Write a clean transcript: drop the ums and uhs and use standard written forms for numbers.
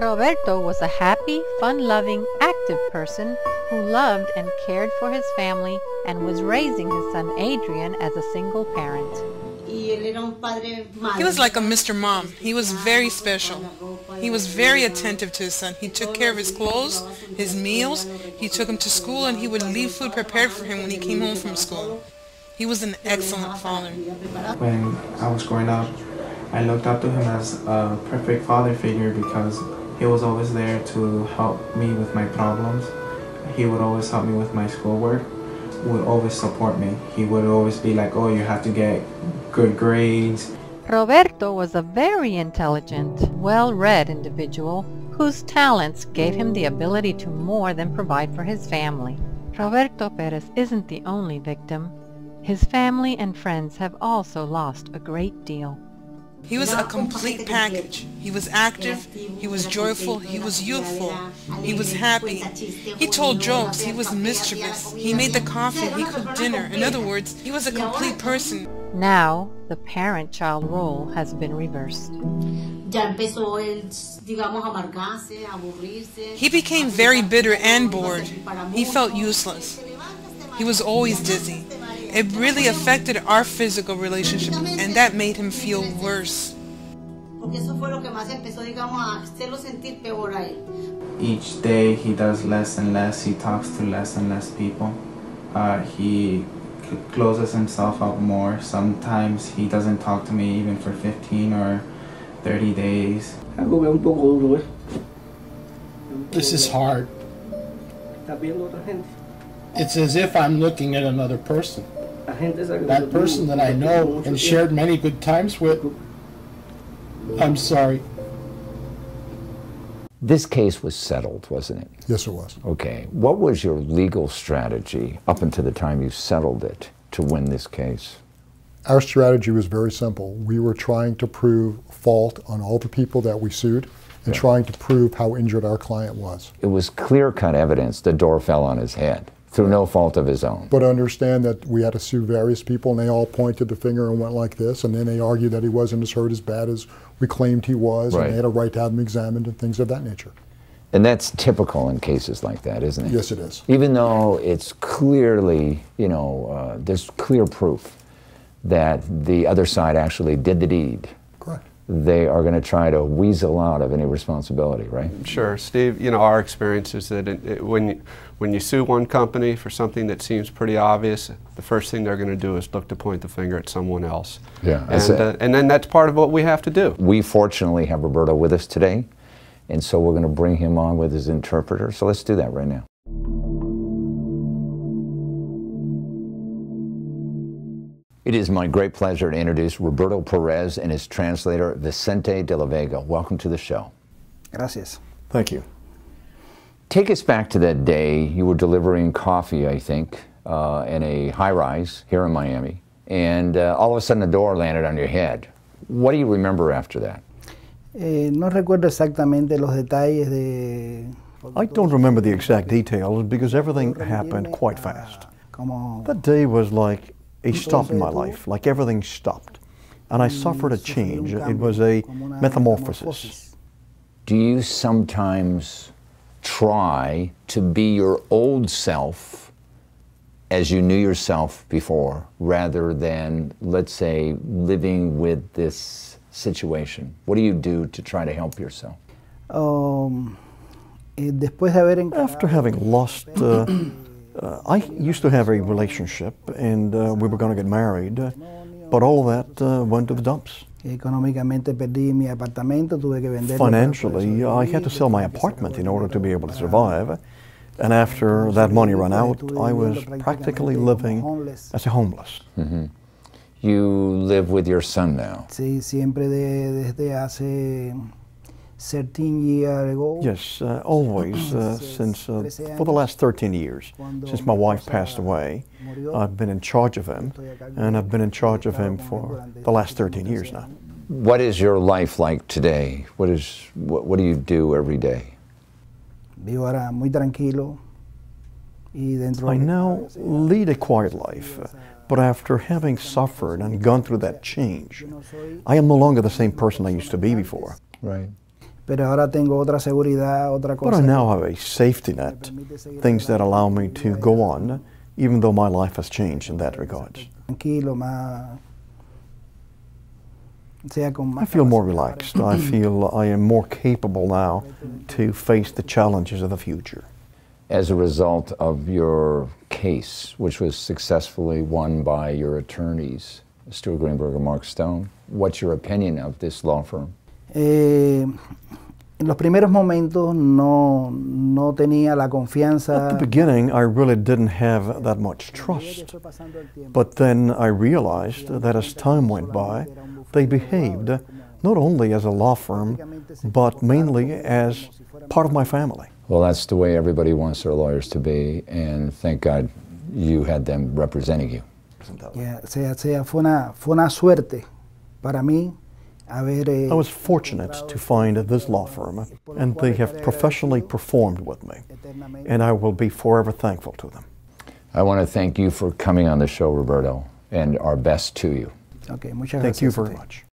Roberto was a happy, fun-loving, active person who loved and cared for his family and was raising his son Adrian as a single parent. He was like a Mr. Mom. He was very special. He was very attentive to his son. He took care of his clothes, his meals. He took him to school, and he would leave food prepared for him when he came home from school. He was an excellent father. When I was growing up, I looked up to him as a perfect father figure because he was always there to help me with my problems. He would always help me with my schoolwork, would always support me. He would always be like, oh, you have to get good grades. Roberto was a very intelligent, well-read individual whose talents gave him the ability to more than provide for his family. Roberto Pérez isn't the only victim. His family and friends have also lost a great deal. He was a complete package. He was active, he was joyful, he was youthful, he was happy. He told jokes, he was mischievous, he made the coffee, he cooked dinner. In other words, he was a complete person. Now, the parent-child role has been reversed. He became very bitter and bored. He felt useless. He was always dizzy. It really affected our physical relationship, and that made him feel worse. Each day he does less and less. He talks to less and less people. He closes himself up more. Sometimes he doesn't talk to me even for 15 or 30 days. This is hard. It's as if I'm looking at another person. That person that I know and shared many good times with. I'm sorry. This case was settled, wasn't it? Yes, it was. Okay. What was your legal strategy up until the time you settled it to win this case? Our strategy was very simple. We were trying to prove fault on all the people that we sued and trying to prove how injured our client was. It was clear-cut evidence the door fell on his head through no fault of his own. But understand that we had to sue various people and they all pointed the finger and went like this, and then they argued that he wasn't as hurt as bad as we claimed he was, and they had a right to have him examined and things of that nature. And that's typical in cases like that, isn't it? Yes, it is. Even though it's clearly, you know, there's clear proof that the other side actually did the deed. Correct. They are going to try to weasel out of any responsibility, right? Sure, Steve. You know, our experience is that when you sue one company for something that seems pretty obvious, the first thing they're going to do is look to point the finger at someone else. Yeah. And then that's part of what we have to do. We fortunately have Roberto with us today, and so we're going to bring him on with his interpreter. So let's do that right now. It is my great pleasure to introduce Roberto Pérez and his translator, Vicente de la Vega. Welcome to the show. Gracias. Thank you. Take us back to that day you were delivering coffee, I think, in a high-rise here in Miami, and all of a sudden the door landed on your head. What do you remember after that? No recuerdo exactamente los detalles de... I don't remember the exact details because everything happened quite fast. That day was like a stop in my life, like everything stopped. And I suffered a change. It was a metamorphosis. Do you sometimes try to be your old self as you knew yourself before, rather than, let's say, living with this situation? What do you do to try to help yourself? After having lost, I used to have a relationship and we were going to get married, but all of that went to the dumps. Financially, I had to sell my apartment in order to be able to survive. And after that money ran out, I was practically living as a homeless. Mm-hmm. You live with your son now? Sí, siempre desde hace 13 years ago. Yes, always, since for the last 13 years. Since my wife passed away, I've been in charge of him, and I've been in charge of him for the last 13 years now. What is your life like today? What do you do every day? Vivo ahora muy tranquilo. I now lead a quiet life, but after having suffered and gone through that change, I am no longer the same person I used to be before. Right. Pero ahora tengo otra seguridad, otra cosa. But I now have a safety net, things that allow me to go on, even though my life has changed in that regard. Tranquilo, más, sea con más I feel more relaxed. I feel I am more capable now to face the challenges of the future. As a result of your case, which was successfully won by your attorneys, Stewart, Greenberg, and Mark Stone, what's your opinion of this law firm? En los primeros momentos no tenía la confianza. At the beginning, I really didn't have that much trust. But then I realized that as time went by, they behaved not only as a law firm, but mainly as part of my family. Well, that's the way everybody wants their lawyers to be, and thank God you had them representing you. Fue una suerte para mí. I was fortunate to find this law firm, and they have professionally performed with me, and I will be forever thankful to them. I want to thank you for coming on the show, Roberto, and our best to you. Okay, muchas gracias. Thank you very much.